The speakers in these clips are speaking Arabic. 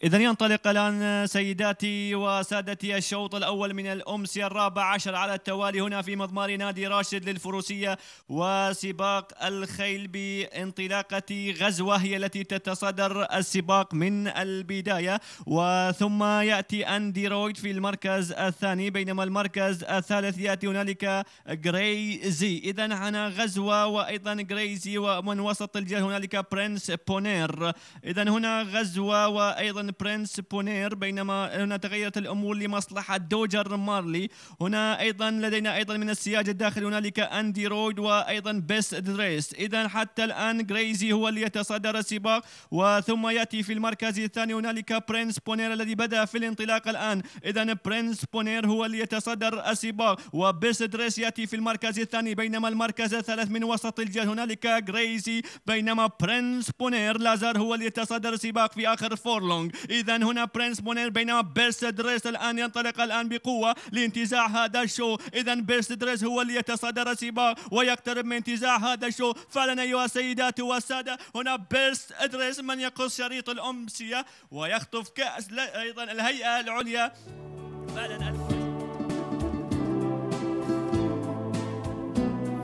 إذا ينطلق الآن سيداتي وسادتي الشوط الأول من الأمسية 14 على التوالي هنا في مضمار نادي راشد للفروسية، وسباق الخيل بانطلاقة غزوة هي التي تتصدر السباق من البداية، وثم يأتي أندرويد في المركز الثاني، بينما المركز الثالث يأتي هنالك غريزي. إذا هنا غزوة وأيضا غريزي، ومن وسط الجهة هنالك برنس بونير. إذا هنا غزوة وأيضا برنس بونير، بينما هنا تغيرت الأمور لمصلحة دوجر مارلي. هنا أيضا لدينا أيضا من السياج الداخلي هنالك أندي رويد وأيضا بيست دريس. إذا حتى الآن غريزي هو اللي يتصدر السباق، وثم يأتي في المركز الثاني هنالك برنس بونير الذي بدأ في الانطلاق الآن. إذا برنس بونير هو اللي يتصدر السباق، وبيست دريس يأتي في المركز الثاني، بينما المركز الثالث من وسط الجهة هنالك غريزي، بينما برنس بونير لازال هو اللي يتصدر السباق في آخر فورلونج. إذا هنا برنس بونير، بينما بيست دريس الآن ينطلق الآن بقوة لانتزاع هذا الشو. إذا بيست دريس هو اللي يتصدر السباق ويقترب من انتزاع هذا الشو فعلا أيها السيدات والسادة. هنا بيست دريس من يقص شريط الأمسية ويخطف كأس أيضا الهيئة العليا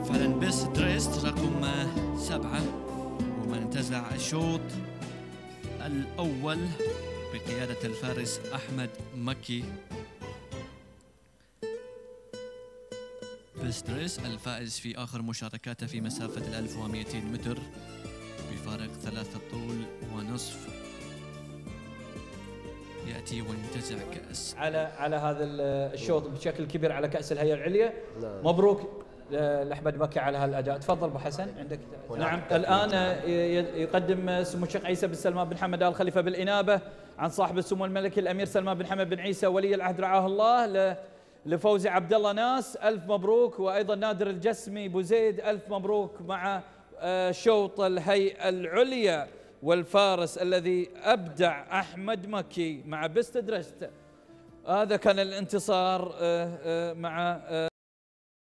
فعلا بيست دريس رقم 7، ومن انتزع الشوط الأول بقيادة الفارس أحمد مكي. بيست دريس الفائز في آخر مشاركاته في مسافة 1200 متر بفارق 3 طول ونصف، يأتي وينتزع كأس على هذا الشوط بشكل كبير على كأس الهيئة العليا. مبروك لأحمد مكي على هالأداء. تفضل أبو حسن عندك. نعم، الآن يقدم سمو الشيخ عيسى بن سلمان بن حمد آل خليفة بالإنابة عن صاحب السمو الملكي الأمير سلمان بن حمد بن عيسى ولي العهد رعاه الله لفوزي عبد الله ناس. ألف مبروك. وأيضا نادر الجسمي بوزيد ألف مبروك مع شوط الهيئة العليا، والفارس الذي أبدع أحمد مكي مع بيست دريس. هذا كان الانتصار مع